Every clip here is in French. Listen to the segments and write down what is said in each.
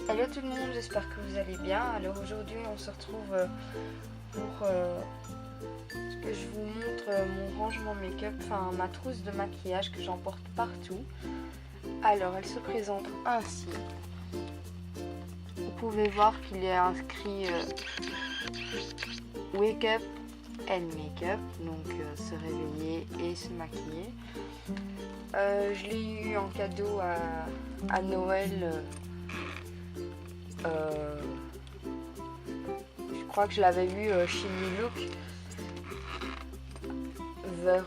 Hello tout le monde, j'espère que vous allez bien. Alors aujourd'hui on se retrouve pour que je vous montre mon rangement make-up, enfin ma trousse de maquillage que j'emporte partout. Alors elle se présente ainsi. Vous pouvez voir qu'il est inscrit Wake Up and Make-up, donc se réveiller et se maquiller. Je l'ai eu en cadeau à Noël. Je crois que je l'avais vu chez New Look vers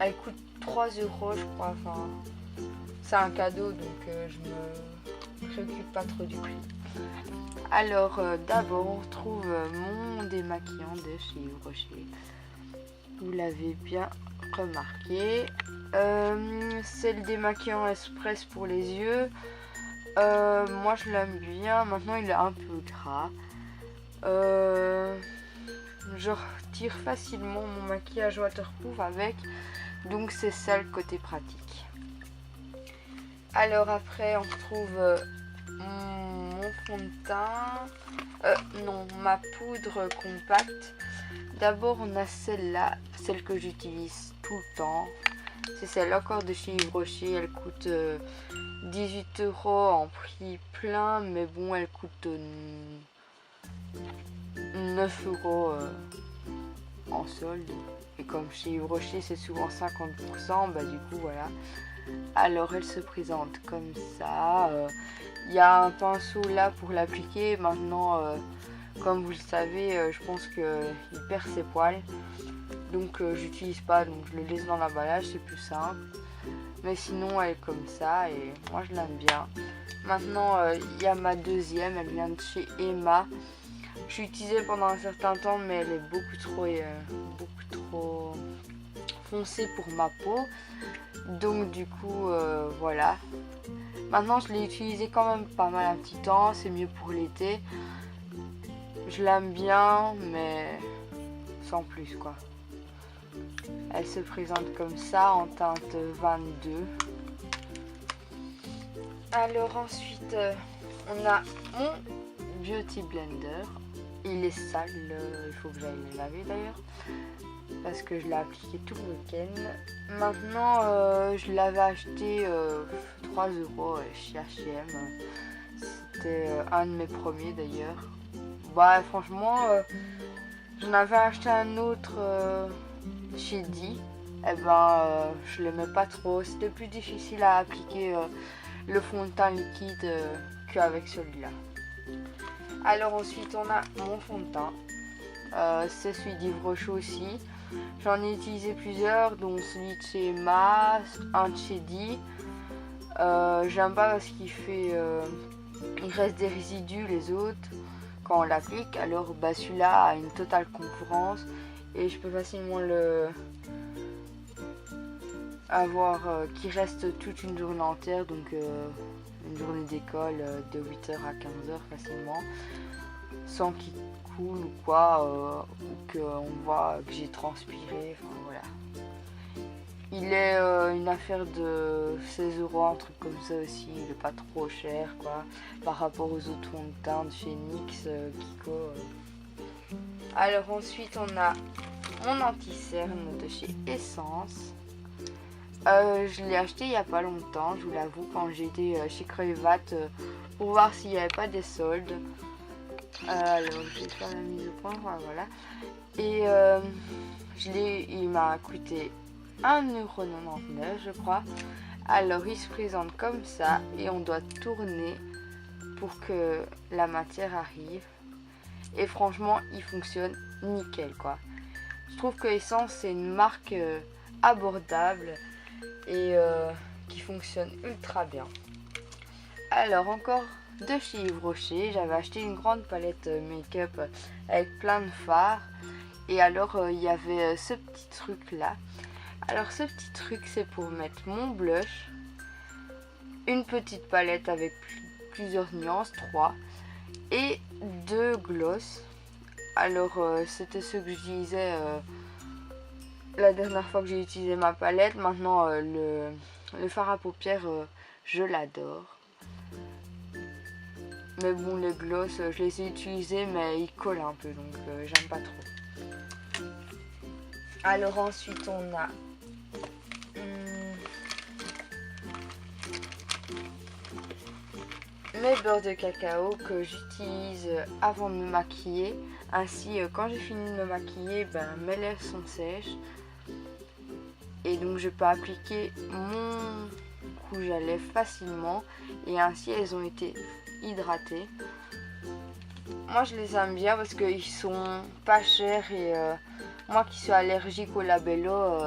elle coûte 3 euros je crois, enfin c'est un cadeau donc je me préoccupe pas trop du prix. Alors d'abord on retrouve mon démaquillant de chez Yves Rocher, vous l'avez bien remarqué. C'est le démaquillant express pour les yeux. Moi je l'aime bien, maintenant il est un peu gras. Je retire facilement mon maquillage waterproof avec, donc c'est ça le côté pratique. Alors après on retrouve mon fond de teint, non, ma poudre compacte. D'abord on a celle-là, celle que j'utilise tout le temps. C'est celle encore de chez Yves Rocher, elle coûte 18 euros en prix plein, mais bon, elle coûte 9 euros en solde. Et comme chez Yves Rocher, c'est souvent 50%, bah du coup, voilà. Alors, elle se présente comme ça. Il y a un pinceau là pour l'appliquer. Maintenant, comme vous le savez, je pense qu'il perd ses poils. Donc, j'utilise pas, donc je le laisse dans l'emballage, c'est plus simple. Mais sinon elle est comme ça et moi je l'aime bien. Maintenant il y a ma deuxième, elle vient de chez Emma. Je l'ai utilisée pendant un certain temps mais elle est beaucoup trop foncée pour ma peau. Donc du coup voilà. Maintenant je l'ai utilisée quand même pas mal un petit temps, c'est mieux pour l'été. Je l'aime bien mais sans plus quoi. Elle se présente comme ça en teinte 22. Alors ensuite, on a mon Beauty Blender. Il est sale, il faut que j'aille le laver d'ailleurs. Parce que je l'ai appliqué tout le week-end. Maintenant, je l'avais acheté 3 euros chez H&M. C'était un de mes premiers d'ailleurs. Bah franchement, j'en avais acheté un autre chez Di, je l'aimais pas trop, c'était plus difficile à appliquer le fond de teint liquide qu'avec celui-là. Alors ensuite on a mon fond de teint, c'est celui d'Yves Rocher aussi, j'en ai utilisé plusieurs dont celui de chez Emma, un de chez Di. J'aime pas parce qu'il il reste des résidus les autres quand on l'applique, alors celui-là a une totale concurrence. Et je peux facilement le avoir qui reste toute une journée entière, donc une journée d'école de 8h à 15h facilement, sans qu'il coule ou quoi, ou qu'on voit que j'ai transpiré, enfin voilà. Il est une affaire de 16 euros, un truc comme ça aussi, il est pas trop cher quoi, par rapport aux autres fonds de teint de chez NYX, Kiko. Alors ensuite on a mon anti-cerne de chez Essence. Je l'ai acheté il n'y a pas longtemps, je vous l'avoue, quand j'étais chez Creuvat pour voir s'il n'y avait pas des soldes. Alors je vais faire la mise au point, voilà. Et il m'a coûté 1,99 € je crois. Alors il se présente comme ça et on doit tourner pour que la matière arrive. Et franchement il fonctionne nickel quoi. Je trouve que Essence c'est une marque abordable et qui fonctionne ultra bien. Alors encore de chez Yves Rocher, j'avais acheté une grande palette make-up avec plein de fards. Et alors il y avait ce petit truc là. Alors ce petit truc c'est pour mettre mon blush, une petite palette avec plusieurs nuances, 3, et 2 gloss. Alors c'était ce que j'utilisais la dernière fois que j'ai utilisé ma palette. Maintenant le fard à paupières je l'adore. Mais bon, les gloss, je les ai utilisés, mais ils collent un peu, donc j'aime pas trop. Alors ensuite, on a mes beurres de cacao que j'utilise avant de me maquiller. Ainsi, quand j'ai fini de me maquiller, mes lèvres sont sèches. Et donc, je peux appliquer mon rouge à lèvres facilement. Et ainsi, elles ont été hydratées. Moi, je les aime bien parce qu'ils sont pas chers. Et moi qui suis allergique au labello,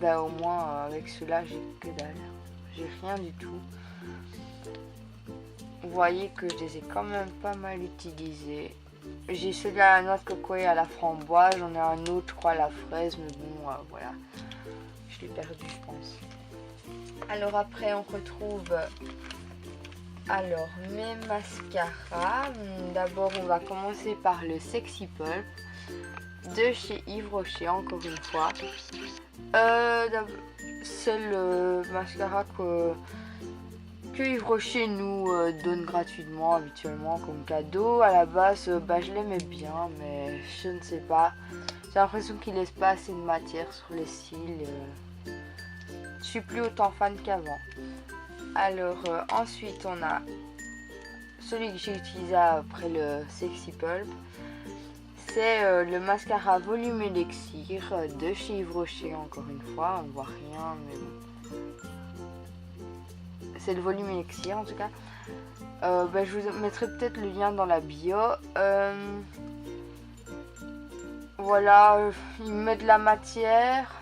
au moins avec ceux-là, j'ai que dalle. J'ai rien du tout. Vous voyez que je les ai quand même pas mal utilisés. J'ai celui à la noix de coco et à la framboise. J'en ai un autre, je crois, à la fraise. Mais bon, voilà. Je l'ai perdu, je pense. Alors après, on retrouve mes mascaras. D'abord, on va commencer par le Sexy Pulp de chez Yves Rocher, encore une fois. C'est le mascara que Yves Rocher nous donne gratuitement habituellement comme cadeau. À la base, je l'aimais bien, mais je ne sais pas. J'ai l'impression qu'il laisse pas assez de matière sur les cils. Je suis plus autant fan qu'avant. Alors ensuite, on a celui que j'ai utilisé après le Sexy Pulp. C'est le mascara Volume Elixir de chez Yves Rocher, encore une fois. On ne voit rien, mais bon. C'est le Volume Elixir en tout cas. Je vous mettrai peut-être le lien dans la bio. Voilà, il met de la matière.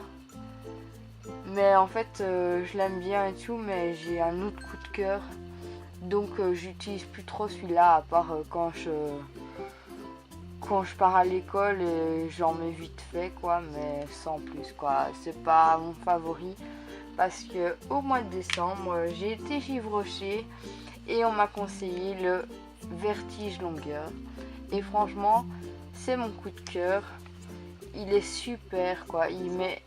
Mais en fait, je l'aime bien et tout, mais j'ai un autre coup de cœur. Donc j'utilise plus trop celui-là, à part quand je pars à l'école et j'en mets vite fait, quoi, mais sans plus, quoi. C'est pas mon favori. Parce que au mois de décembre, j'ai été chez Yves Rocher et on m'a conseillé le Vertige Longueur. Et franchement, c'est mon coup de cœur. Il est super, quoi. Il met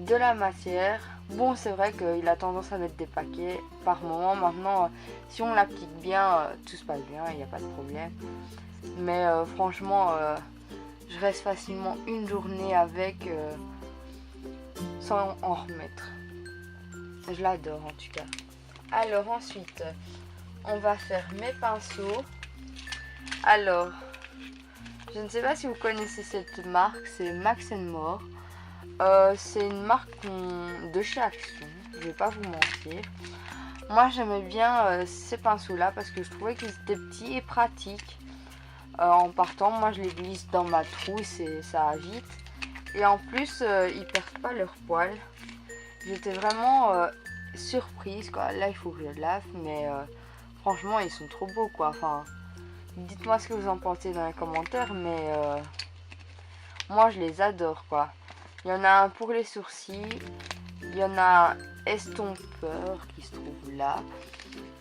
de la matière. Bon, c'est vrai qu'il a tendance à mettre des paquets par moment. Maintenant, si on l'applique bien, tout se passe bien, il n'y a pas de problème. Mais franchement, je reste facilement une journée avec sans en remettre. Je l'adore en tout cas. Alors ensuite, on va faire mes pinceaux. Alors, je ne sais pas si vous connaissez cette marque, c'est Max & More. C'est une marque de chez Action, je vais pas vous mentir. Moi j'aimais bien ces pinceaux là parce que je trouvais qu'ils étaient petits et pratiques. En partant, moi je les glisse dans ma trousse et ça va vite. Et en plus, ils perdent pas leur poil. J'étais vraiment surprise, quoi. Là il faut que je le lave, mais franchement ils sont trop beaux, quoi. Enfin, dites-moi ce que vous en pensez dans les commentaires, mais moi je les adore, quoi. Il y en a un pour les sourcils, il y en a un estompeur qui se trouve là,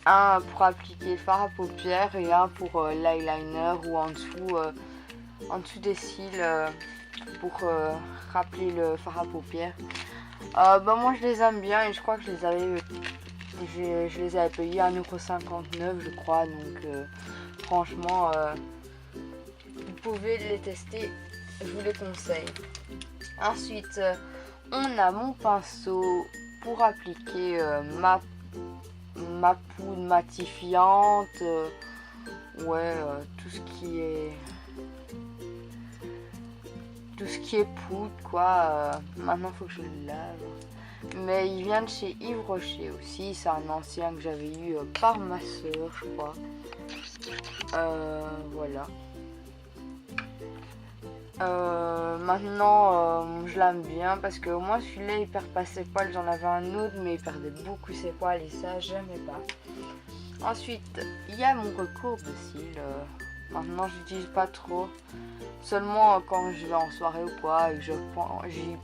un pour appliquer le fard à paupières et un pour l'eyeliner ou en dessous des cils pour rappeler le fard à paupières. Moi je les aime bien et je crois que je les avais payés 1,59 € je crois, donc franchement vous pouvez les tester, je vous les conseille. Ensuite, on a mon pinceau pour appliquer ma poudre matifiante, tout ce qui est poudre, quoi. Maintenant, il faut que je le lave. Mais il vient de chez Yves Rocher aussi. C'est un ancien que j'avais eu par ma soeur, je crois. Voilà. Maintenant je l'aime bien parce que moi celui-là il perd pas ses poils. J'en avais un autre mais il perdait beaucoup ses poils et ça j'aimais pas. Ensuite il y a mon recourbe de cils. Maintenant j'utilise pas trop, seulement quand je vais en soirée ou quoi et que j'y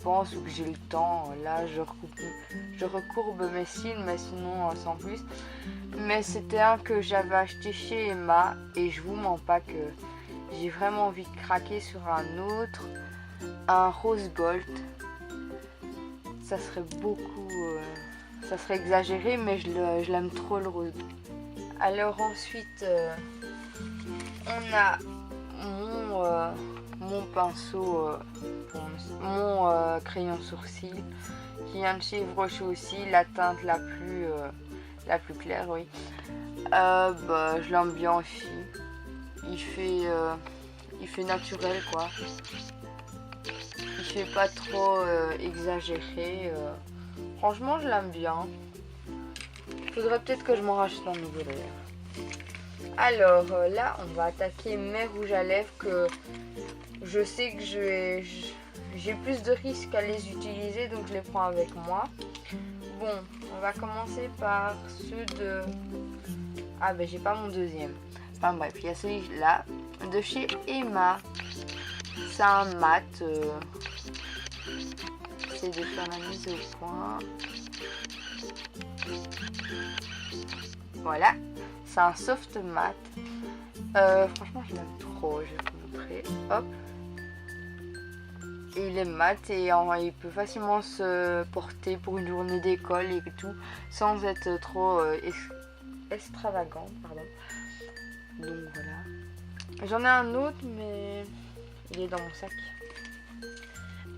pense ou que j'ai le temps, là je recourbe mes cils, mais sinon sans plus. Mais c'était un que j'avais acheté chez Emma et je vous mens pas que j'ai vraiment envie de craquer sur un autre, un rose gold. Ça serait beaucoup, ça serait exagéré, mais je l'aime trop le rose. Alors ensuite, on a mon pinceau, mon crayon sourcil qui vient de chez Yves Rocher aussi, la teinte la plus claire, oui. Je l'aime bien aussi. Il fait naturel, quoi. Il fait pas trop exagéré. Franchement, je l'aime bien. Faudrait peut-être que je m'en rachète un nouveau d'ailleurs. Alors là, on va attaquer mes rouges à lèvres que je sais que j'ai plus de risques à les utiliser, donc je les prends avec moi. Bon, on va commencer par ceux de... Ah ben j'ai pas mon deuxième. Enfin bref, il y a celui-là de chez Emma. C'est un mat. C'est de faire la mise au point. Voilà, c'est un soft mat. Franchement, je l'aime trop. Je vais vous montrer. Hop. Et il est mat et il peut facilement se porter pour une journée d'école et tout, sans être trop extravagant. Pardon. Donc voilà. J'en ai un autre, mais il est dans mon sac.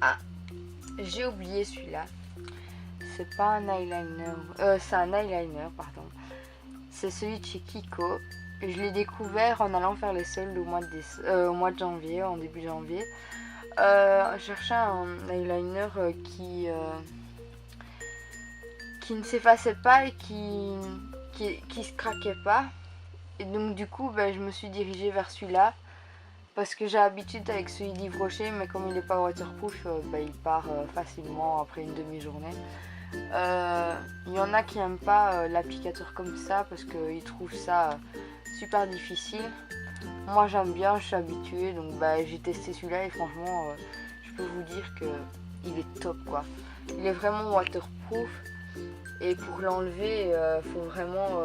Ah, j'ai oublié celui-là. C'est pas un eyeliner. C'est un eyeliner, pardon. C'est celui de chez Kiko. Je l'ai découvert en allant faire les soldes au mois de janvier, en début janvier. Je cherchais un eyeliner qui ne s'effaçait pas et qui se craquait pas. Et donc du coup, je me suis dirigée vers celui-là. Parce que j'ai l'habitude avec celui d'Yves Rocher, mais comme il n'est pas waterproof, il part facilement après une demi-journée. Il y en a qui n'aiment pas l'applicateur comme ça parce qu'ils trouvent ça super difficile. Moi j'aime bien, je suis habituée, donc j'ai testé celui-là et franchement je peux vous dire que il est top, quoi. Il est vraiment waterproof et pour l'enlever il faut vraiment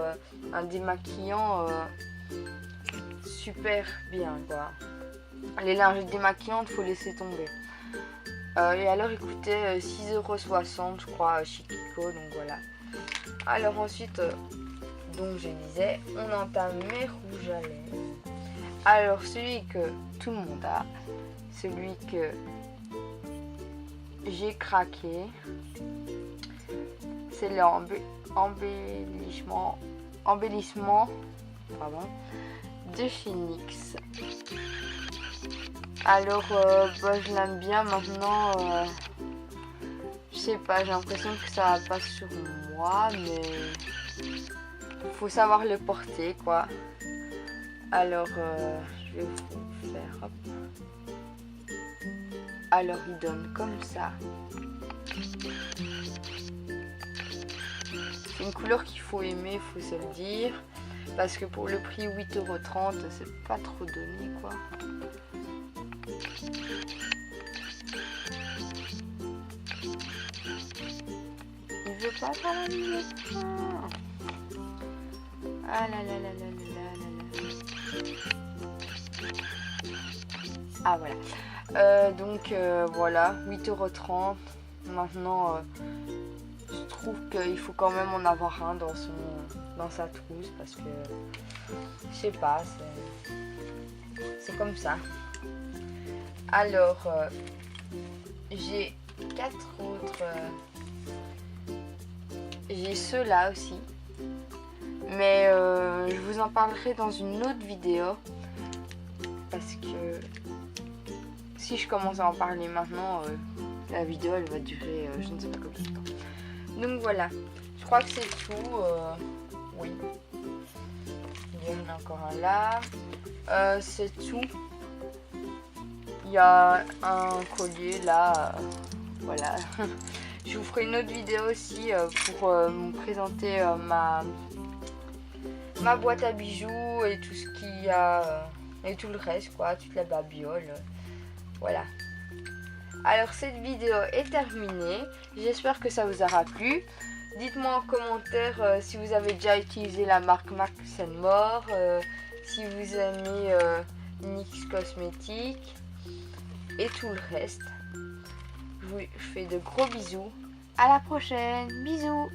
un démaquillant super bien, quoi. Les lingettes démaquillantes, faut laisser tomber. Et alors il coûtait 6,60 € je crois chez Kiko, donc voilà. Alors ensuite, donc je disais, on entame mes rouges à lèvres. Alors celui que tout le monde a, celui que j'ai craqué, c'est l'embellissement de chez NYX. Alors je l'aime bien maintenant. Je sais pas, j'ai l'impression que ça passe sur moi, mais faut savoir le porter, quoi. Alors je vais vous faire, hop. Alors il donne comme ça. C'est une couleur qu'il faut aimer, faut se le dire, parce que pour le prix 8,30 €, c'est pas trop donné, quoi. Il veut pas faire la mise. Ah là là là là là là là. Ah voilà. Donc voilà, 8,30 €. Maintenant, je trouve qu'il faut quand même en avoir un dans sa trousse parce que je sais pas, c'est comme ça. Alors j'ai 4 autres. J'ai ceux-là aussi. Mais je vous en parlerai dans une autre vidéo. Parce que si je commence à en parler maintenant, la vidéo elle va durer je ne sais pas combien de temps. Donc voilà, je crois que c'est tout. Oui. Il y en a encore un là. C'est tout. Il y a un collier là. Voilà. Je vous ferai une autre vidéo aussi pour vous présenter ma boîte à bijoux et tout ce qu'il y a et tout le reste, quoi, toute la babiole. Voilà. Alors cette vidéo est terminée. J'espère que ça vous aura plu. Dites-moi en commentaire si vous avez déjà utilisé la marque Marc Senmore, si vous aimez NYX Cosmétiques et tout le reste. Je vous fais de gros bisous. À la prochaine. Bisous.